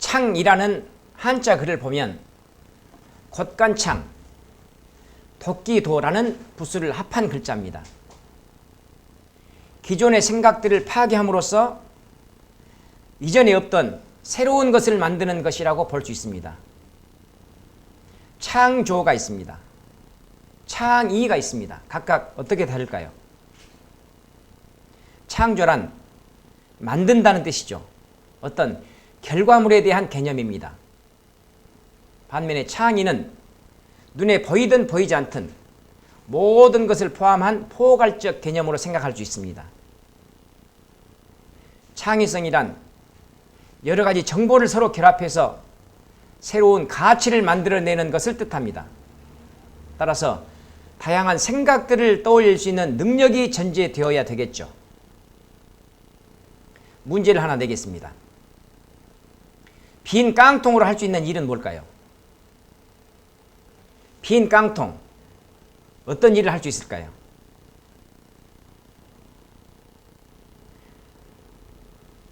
창이라는 한자 글을 보면 곶간창, 도끼도라는 부수를 합한 글자입니다. 기존의 생각들을 파괴함으로써 이전에 없던 새로운 것을 만드는 것이라고 볼 수 있습니다. 창조가 있습니다. 창의가 있습니다. 각각 어떻게 다를까요? 창조란 만든다는 뜻이죠. 어떤 결과물에 대한 개념입니다. 반면에 창의는 눈에 보이든 보이지 않든 모든 것을 포함한 포괄적 개념으로 생각할 수 있습니다. 창의성이란 여러 가지 정보를 서로 결합해서 새로운 가치를 만들어내는 것을 뜻합니다. 따라서 다양한 생각들을 떠올릴 수 있는 능력이 전제되어야 되겠죠. 문제를 하나 내겠습니다. 빈 깡통으로 할 수 있는 일은 뭘까요? 빈 깡통, 어떤 일을 할 수 있을까요?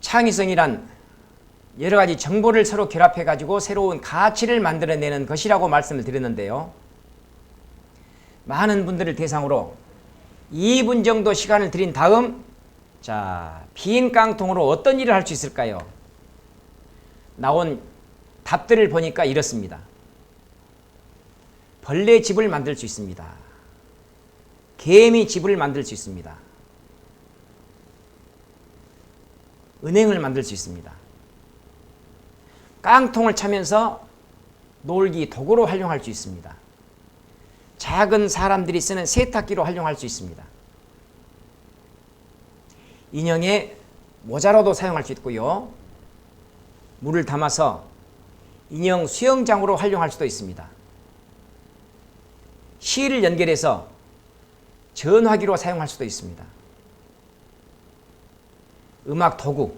창의성이란 여러 가지 정보를 서로 결합해 가지고 새로운 가치를 만들어내는 것이라고 말씀을 드렸는데요. 많은 분들을 대상으로 2분 정도 시간을 드린 다음, 빈 깡통으로 어떤 일을 할 수 있을까요? 나온 답들을 보니까 이렇습니다. 벌레 집을 만들 수 있습니다. 개미 집을 만들 수 있습니다. 은행을 만들 수 있습니다. 깡통을 차면서 놀기 도구로 활용할 수 있습니다. 작은 사람들이 쓰는 세탁기로 활용할 수 있습니다. 인형의 모자로도 사용할 수 있고요. 물을 담아서 인형 수영장으로 활용할 수도 있습니다. 실을 연결해서 전화기로 사용할 수도 있습니다. 음악 도구,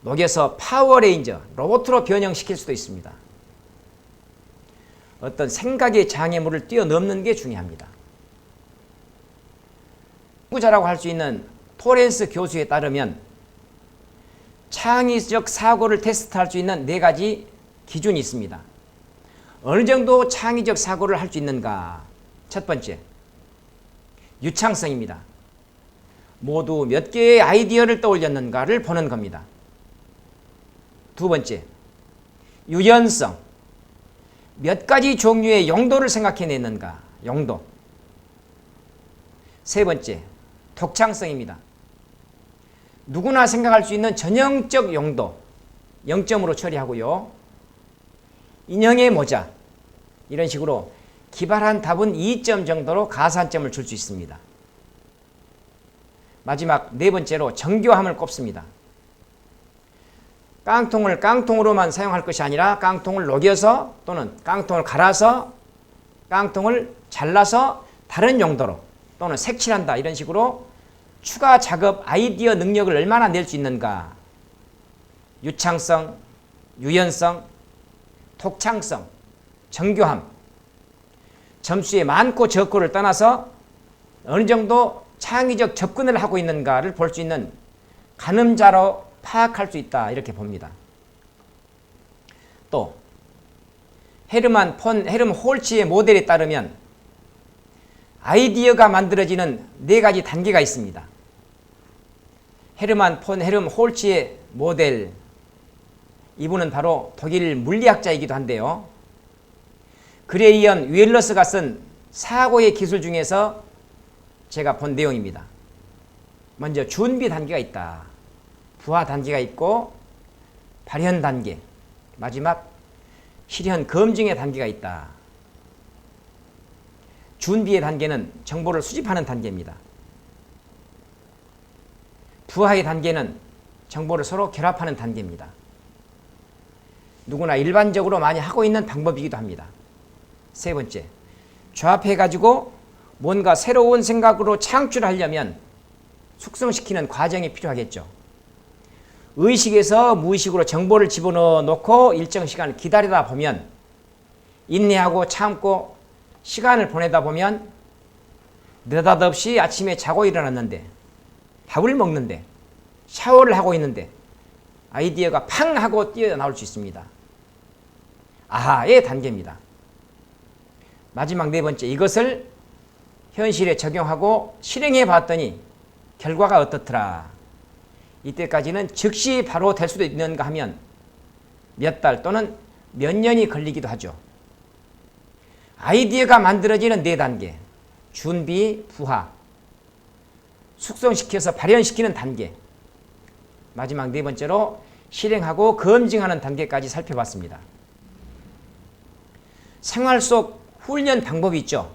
녹여서 파워레인저, 로봇으로 변형시킬 수도 있습니다. 어떤 생각의 장애물을 뛰어넘는 게 중요합니다. 연구자라고 할 수 있는 토렌스 교수에 따르면 창의적 사고를 테스트할 수 있는 4가지 기준이 있습니다. 어느 정도 창의적 사고를 할 수 있는가? 첫 번째, 유창성입니다. 모두 몇 개의 아이디어를 떠올렸는가를 보는 겁니다. 두 번째, 유연성. 몇 가지 종류의 용도를 생각해냈는가? 용도. 세 번째, 독창성입니다. 누구나 생각할 수 있는 전형적 용도, 0점으로 처리하고요. 인형의 모자, 이런 식으로 기발한 답은 2점 정도로 가산점을 줄 수 있습니다. 마지막 4번째로 정교함을 꼽습니다. 깡통을 깡통으로만 사용할 것이 아니라 깡통을 녹여서 또는 깡통을 갈아서 깡통을 잘라서 다른 용도로 또는 색칠한다, 이런 식으로 추가 작업 아이디어 능력을 얼마나 낼 수 있는가. 유창성, 유연성, 독창성, 정교함, 점수의 많고 적고를 떠나서 어느 정도 창의적 접근을 하고 있는가를 볼 수 있는 가늠자로 파악할 수 있다, 이렇게 봅니다. 또 헤르만 폰 헬름홀츠의 모델에 따르면 아이디어가 만들어지는 4가지 단계가 있습니다. 헤르만 폰 헬름홀츠의 모델, 이분은 바로 독일 물리학자이기도 한데요. 글에 이은 웰러스가 쓴 사고의 기술 중에서 제가 본 내용입니다. 먼저 준비 단계가 있다. 부하 단계가 있고 발현 단계, 마지막 실현 검증의 단계가 있다. 준비의 단계는 정보를 수집하는 단계입니다. 부하의 단계는 정보를 서로 결합하는 단계입니다. 누구나 일반적으로 많이 하고 있는 방법이기도 합니다. 세 번째, 조합해가지고 뭔가 새로운 생각으로 창출하려면 숙성시키는 과정이 필요하겠죠. 의식에서 무의식으로 정보를 집어넣어 놓고 일정 시간을 기다리다 보면, 인내하고 참고 시간을 보내다 보면 느닷없이 아침에 자고 일어났는데, 밥을 먹는데, 샤워를 하고 있는데 아이디어가 팡 하고 뛰어나올 수 있습니다. 아하의 단계입니다. 마지막 네 번째, 이것을 현실에 적용하고 실행해 봤더니 결과가 어떻더라. 이때까지는 즉시 바로 될 수도 있는가 하면 몇 달 또는 몇 년이 걸리기도 하죠. 아이디어가 만들어지는 네 단계, 준비, 부하, 숙성시켜서 발현시키는 단계, 마지막 네 번째로 실행하고 검증하는 단계까지 살펴봤습니다. 생활 속 훈련 방법이 있죠.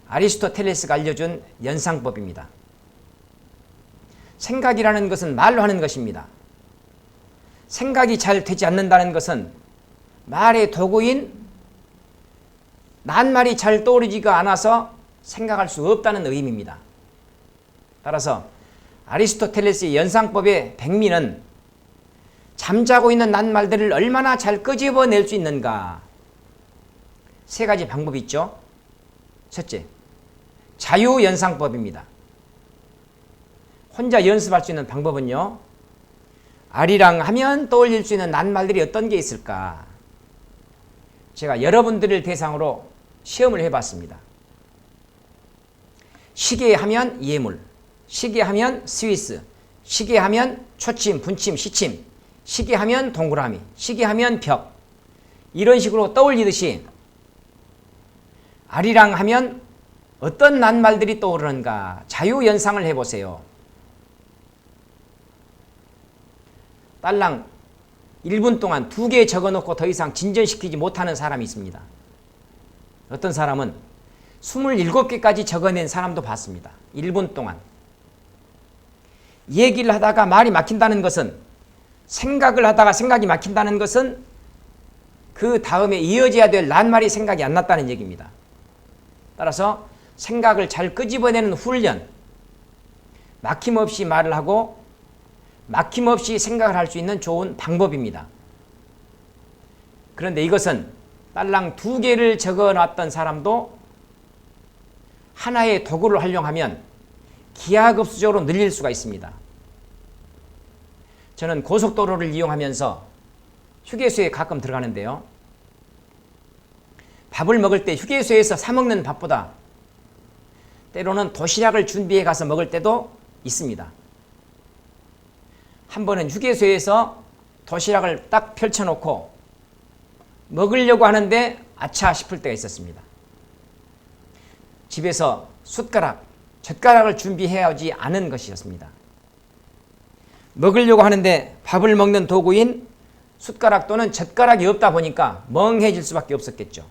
아리스토텔레스가 알려준 연상법입니다. 생각이라는 것은 말로 하는 것입니다. 생각이 잘 되지 않는다는 것은 말의 도구인 낱말이 잘 떠오르지가 않아서 생각할 수 없다는 의미입니다. 따라서 아리스토텔레스의 연상법의 백미는 잠자고 있는 낱말들을 얼마나 잘 끄집어낼 수 있는가. 세 가지 방법이 있죠. 첫째, 자유연상법입니다. 혼자 연습할 수 있는 방법은요, 아리랑 하면 떠올릴 수 있는 낱말들이 어떤 게 있을까. 제가 여러분들을 대상으로 시험을 해봤습니다. 시계 하면 예물, 시계 하면 스위스, 시계 하면 초침, 분침, 시침, 시계 하면 동그라미, 시계 하면 벽, 이런 식으로 떠올리듯이 아리랑 하면 어떤 낱말들이 떠오르는가 자유연상을 해보세요. 딸랑 1분 동안 2개 적어놓고 더 이상 진전시키지 못하는 사람이 있습니다. 어떤 사람은 27개까지 적어낸 사람도 봤습니다. 1분 동안. 얘기를 하다가 말이 막힌다는 것은, 생각을 하다가 생각이 막힌다는 것은 그 다음에 이어져야 될 낱말이 생각이 안 났다는 얘기입니다. 따라서 생각을 잘 끄집어내는 훈련, 막힘없이 말을 하고 막힘없이 생각을 할 수 있는 좋은 방법입니다. 그런데 이것은 딸랑 2개를 적어놨던 사람도 하나의 도구를 활용하면 기하급수적으로 늘릴 수가 있습니다. 저는 고속도로를 이용하면서 휴게소에 가끔 들어가는데요. 밥을 먹을 때 휴게소에서 사 먹는 밥보다 때로는 도시락을 준비해 가서 먹을 때도 있습니다. 한 번은 휴게소에서 도시락을 딱 펼쳐놓고 먹으려고 하는데 아차 싶을 때가 있었습니다. 집에서 숟가락, 젓가락을 준비해야지 않은 것이었습니다. 먹으려고 하는데 밥을 먹는 도구인 숟가락 또는 젓가락이 없다 보니까 멍해질 수밖에 없었겠죠.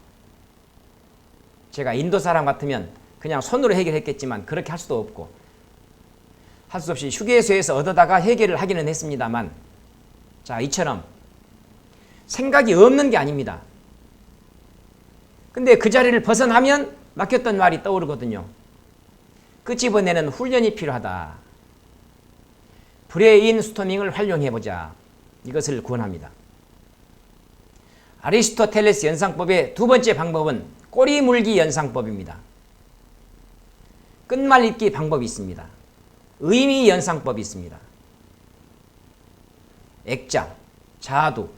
제가 인도 사람 같으면 그냥 손으로 해결했겠지만 그렇게 할 수도 없고, 할 수 없이 휴게소에서 얻어다가 해결을 하기는 했습니다만, 자, 이처럼 생각이 없는 게 아닙니다. 근데 그 자리를 벗어나면 막혔던 말이 떠오르거든요. 끄집어내는 훈련이 필요하다. 브레인스토밍을 활용해보자. 이것을 권합니다. 아리스토텔레스 연상법의 두 번째 방법은 꼬리물기 연상법입니다. 끝말잇기 방법이 있습니다. 의미 연상법이 있습니다. 액자, 자두,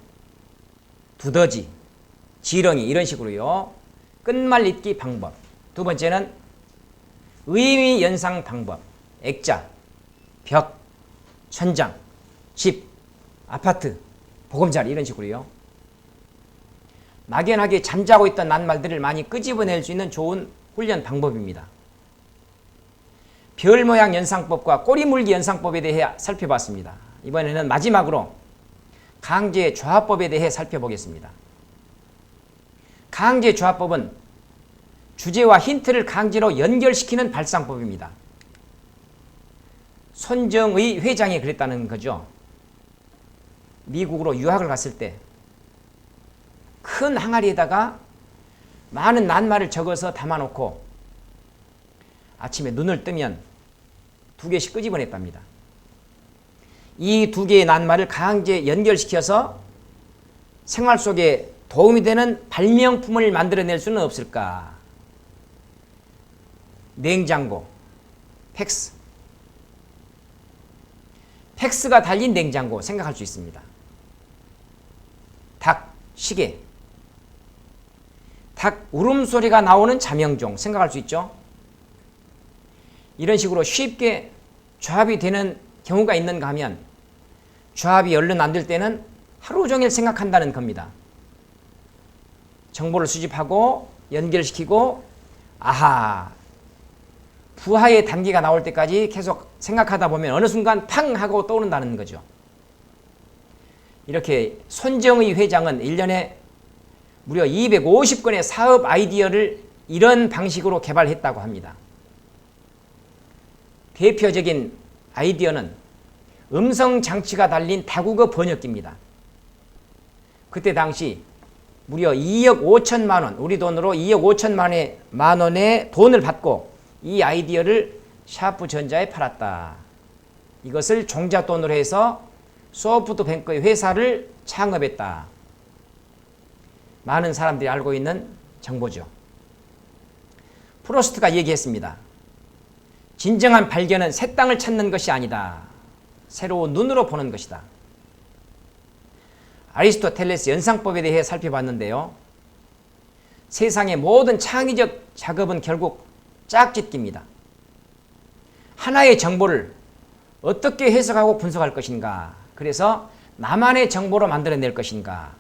두더지, 지렁이 이런 식으로요. 끝말잇기 방법. 두 번째는 의미 연상 방법. 액자, 벽, 천장, 집, 아파트, 보금자리 이런 식으로요. 막연하게 잠자고 있던 낱말들을 많이 끄집어낼 수 있는 좋은 훈련 방법입니다. 별 모양 연상법과 꼬리물기 연상법에 대해 살펴봤습니다. 이번에는 마지막으로 강제 조합법에 대해 살펴보겠습니다. 강제 조합법은 주제와 힌트를 강제로 연결시키는 발상법입니다. 손정의 회장이 그랬다는 거죠. 미국으로 유학을 갔을 때 큰 항아리에다가 많은 낱말을 적어서 담아놓고 아침에 눈을 뜨면 2개씩 끄집어냈답니다. 이 2개의 낱말을 강제 연결시켜서 생활 속에 도움이 되는 발명품을 만들어낼 수는 없을까? 냉장고, 팩스. 팩스가 달린 냉장고 생각할 수 있습니다. 닭, 시계, 닭 울음소리가 나오는 자명종 생각할 수 있죠. 이런 식으로 쉽게 조합이 되는 경우가 있는가 하면 조합이 얼른 안 될 때는 하루 종일 생각한다는 겁니다. 정보를 수집하고 연결시키고 아하 부하의 단계가 나올 때까지 계속 생각하다 보면 어느 순간 팡 하고 떠오른다는 거죠. 이렇게 손정의 회장은 1년에 무려 250건의 사업 아이디어를 이런 방식으로 개발했다고 합니다. 대표적인 아이디어는 음성장치가 달린 다국어 번역기입니다. 그때 당시 무려 2억 5천만 원, 우리 돈으로 2억 5천만 원의 돈을 받고 이 아이디어를 샤프전자에 팔았다. 이것을 종잣돈으로 해서 소프트뱅크의 회사를 창업했다. 많은 사람들이 알고 있는 정보죠. 프로스트가 얘기했습니다. 진정한 발견은 새 땅을 찾는 것이 아니다. 새로운 눈으로 보는 것이다. 아리스토텔레스 연상법에 대해 살펴봤는데요. 세상의 모든 창의적 작업은 결국 짝짓기입니다. 하나의 정보를 어떻게 해석하고 분석할 것인가, 그래서 나만의 정보로 만들어낼 것인가,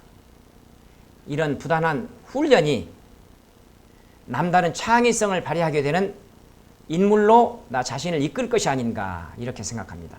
이런 부단한 훈련이 남다른 창의성을 발휘하게 되는 인물로 나 자신을 이끌 것이 아닌가 이렇게 생각합니다.